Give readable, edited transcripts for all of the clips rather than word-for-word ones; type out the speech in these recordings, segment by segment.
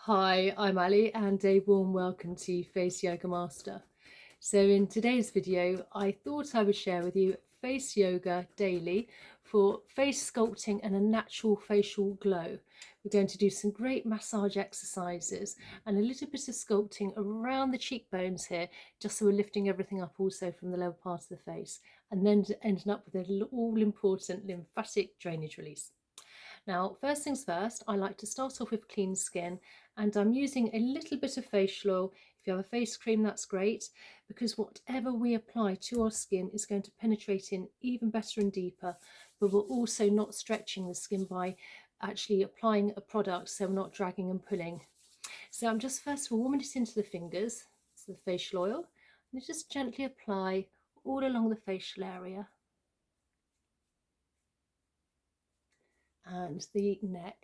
Hi, I'm Ali and a warm welcome to Face Yoga Master. So in today's video, I thought I would share with you face yoga daily for face sculpting and a natural facial glow. We're going to do some great massage exercises and a little bit of sculpting around the cheekbones here, just so we're lifting everything up also from the lower part of the face, and then ending up with an all-important lymphatic drainage release. Now, first things first, I like to start off with clean skin, and I'm using a little bit of facial oil. If you have a face cream, that's great, because whatever we apply to our skin is going to penetrate in even better and deeper, but we're also not stretching the skin by actually applying a product, so we're not dragging and pulling. So I'm just first of all warming it into the fingers, so the facial oil, and just gently apply all along the facial area and the neck.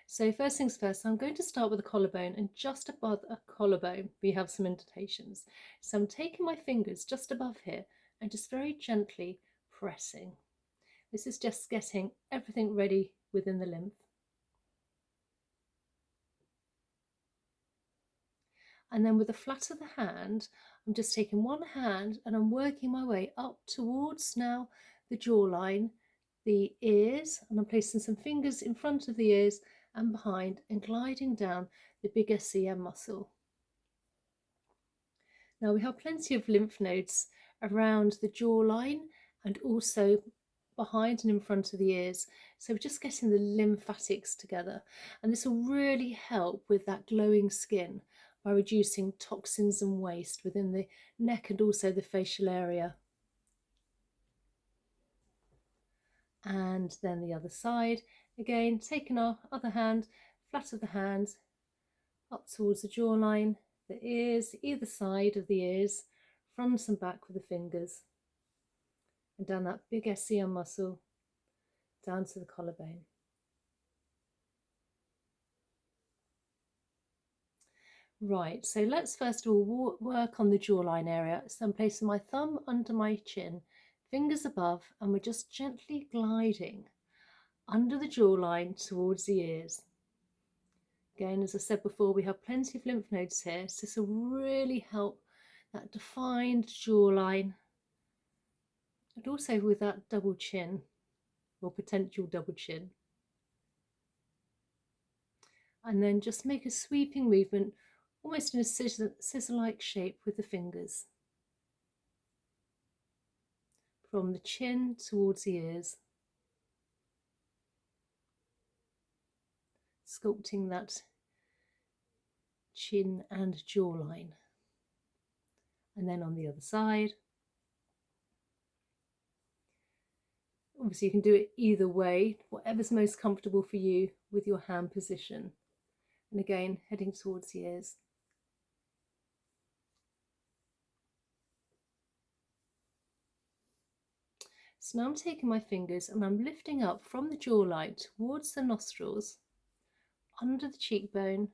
So first things first, I'm going to start with the collarbone, and just above a collarbone we have some indentations. So I'm taking my fingers just above here and just very gently pressing. This is just getting everything ready within the lymph. And then with the flat of the hand, I'm just taking one hand and I'm working my way up towards now the jawline, the ears, and I'm placing some fingers in front of the ears and behind and gliding down the big SCM muscle. Now we have plenty of lymph nodes around the jawline and also behind and in front of the ears. So we're just getting the lymphatics together, and this will really help with that glowing skin by reducing toxins and waste within the neck and also the facial area. And then the other side, again taking our other hand, flat of the hand, up towards the jawline, the ears, either side of the ears, front and back with the fingers, and down that big SCM muscle, down to the collarbone. Right, so let's first of all work on the jawline area. So I'm placing my thumb under my chin, fingers above, and we're just gently gliding under the jawline towards the ears. Again, as I said before, we have plenty of lymph nodes here, so this will really help that defined jawline, and also with that double chin or potential double chin. And then just make a sweeping movement, almost in a scissor-like shape with the fingers, from the chin towards the ears, sculpting that chin and jawline. And then on the other side, obviously you can do it either way, whatever's most comfortable for you with your hand position. And again, heading towards the ears. So now I'm taking my fingers and I'm lifting up from the jawline towards the nostrils, under the cheekbone,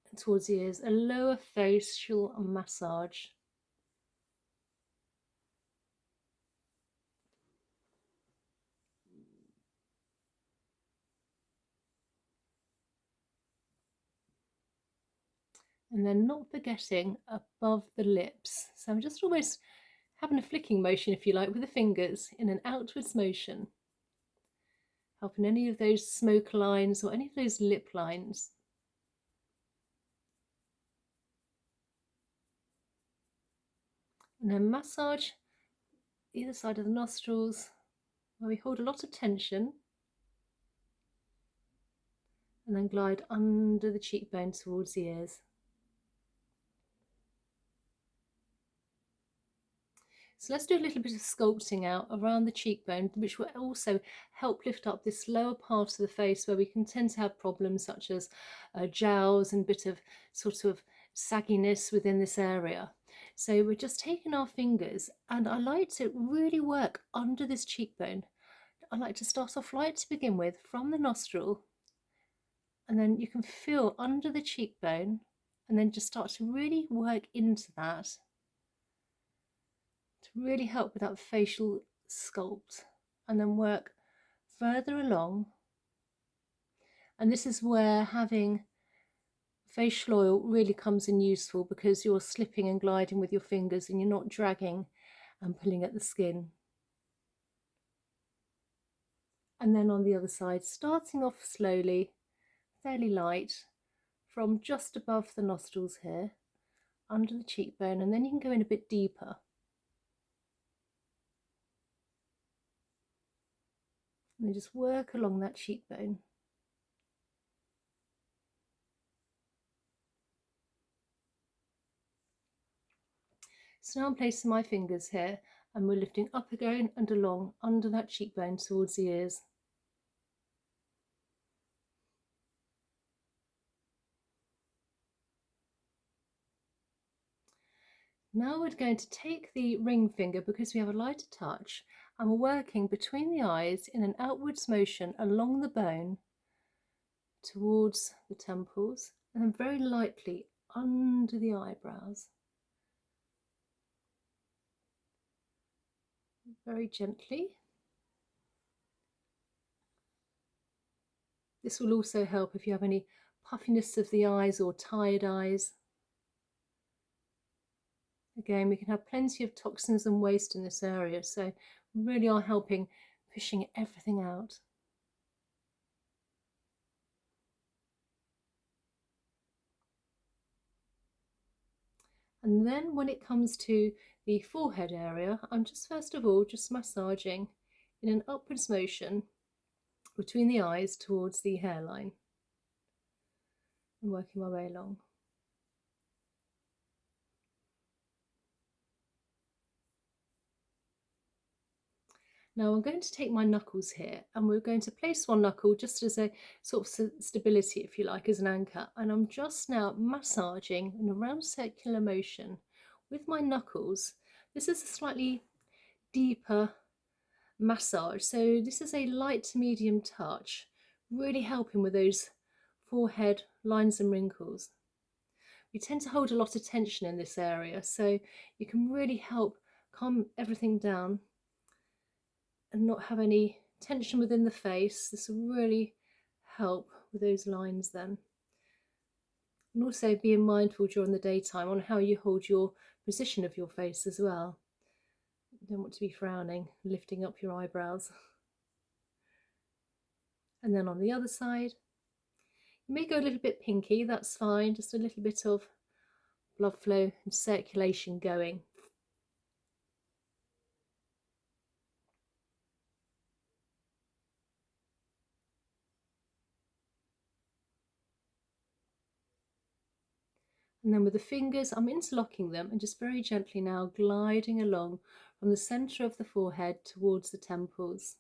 and towards the ears, a lower facial massage. And then not forgetting above the lips. So I'm just almost having a flicking motion, if you like, with the fingers in an outwards motion, helping any of those smoke lines or any of those lip lines. And then massage either side of the nostrils where we hold a lot of tension, and then glide under the cheekbone towards the ears. So let's do a little bit of sculpting out around the cheekbone, which will also help lift up this lower part of the face where we can tend to have problems such as jowls and a bit of sort of sagginess within this area. So we're just taking our fingers, and I like to really work under this cheekbone. I like to start off light to begin with from the nostril, and then you can feel under the cheekbone, and then just start to really work into that to really help with that facial sculpt and then work further along. And this is where having facial oil really comes in useful, because you're slipping and gliding with your fingers and you're not dragging and pulling at the skin. And then on the other side, starting off slowly, fairly light, from just above the nostrils here, under the cheekbone, and then you can go in a bit deeper. And then just work along that cheekbone. So now I'm placing my fingers here, and we're lifting up again and along under that cheekbone towards the ears. Now we're going to take the ring finger, because we have a lighter touch, and we're working between the eyes in an outwards motion along the bone towards the temples, and then very lightly under the eyebrows. Very gently. This will also help if you have any puffiness of the eyes or tired eyes. Again, we can have plenty of toxins and waste in this area, so we really are helping, pushing everything out. And then when it comes to the forehead area, I'm just first of all just massaging in an upwards motion between the eyes towards the hairline and working my way along. Now I'm going to take my knuckles here, and we're going to place one knuckle just as a sort of stability, if you like, as an anchor. And I'm just now massaging in a round circular motion with my knuckles. This is a slightly deeper massage, so this is a light to medium touch, really helping with those forehead lines and wrinkles. We tend to hold a lot of tension in this area, so you can really help calm everything down and not have any tension within the face. This will really help with those lines then. And also being mindful during the daytime on how you hold your position of your face as well. You don't want to be frowning, lifting up your eyebrows. And then on the other side, you may go a little bit pinky, that's fine, just a little bit of blood flow and circulation going. And then with the fingers, I'm interlocking them and just very gently now gliding along from the centre of the forehead towards the temples.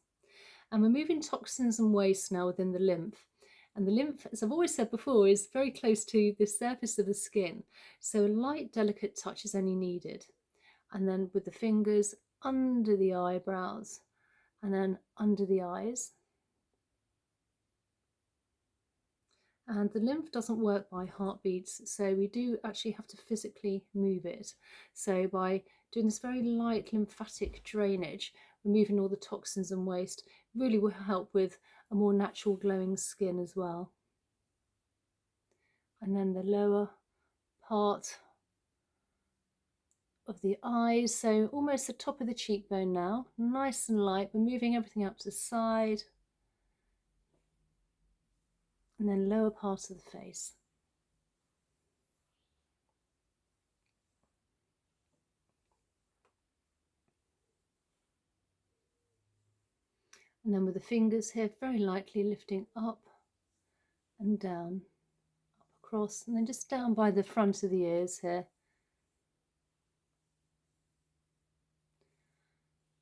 And we're moving toxins and waste now within the lymph. And the lymph, as I've always said before, is very close to the surface of the skin. So a light, delicate touch is only needed. And then with the fingers under the eyebrows and then under the eyes. And the lymph doesn't work by heartbeats, so we do actually have to physically move it. So by doing this very light lymphatic drainage, removing all the toxins and waste, really will help with a more natural glowing skin as well. And then the lower part of the eyes, so almost the top of the cheekbone now, nice and light. We're moving everything up to the side. And then lower part of the face. And then with the fingers here, very lightly lifting up and down, up across, and then just down by the front of the ears here.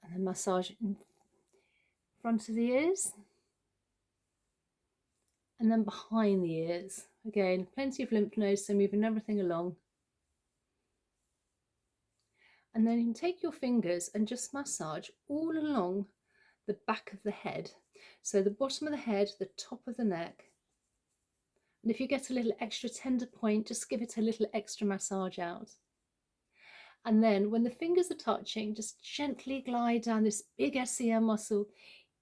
And then massage in front of the ears. And then behind the ears. Again, plenty of lymph nodes, so moving everything along. And then you can take your fingers and just massage all along the back of the head. So the bottom of the head, the top of the neck. And if you get a little extra tender point, just give it a little extra massage out. And then when the fingers are touching, just gently glide down this big SEM muscle,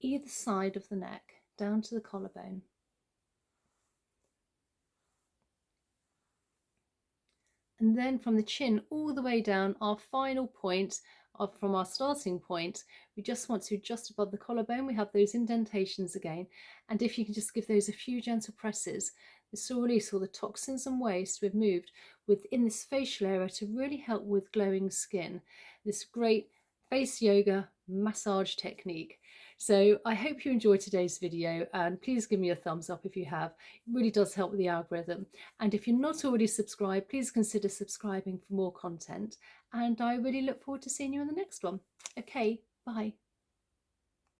either side of the neck, down to the collarbone. And then from the chin all the way down, our final point from our starting point, we just want to just above the collarbone, we have those indentations again. And if you can just give those a few gentle presses, this will release all the toxins and waste we've moved within this facial area to really help with glowing skin. This great face yoga massage technique. So I hope you enjoyed today's video, and please give me a thumbs up if you have. It really does help with the algorithm. And if you're not already subscribed, please consider subscribing for more content. And I really look forward to seeing you in the next one. Okay, bye.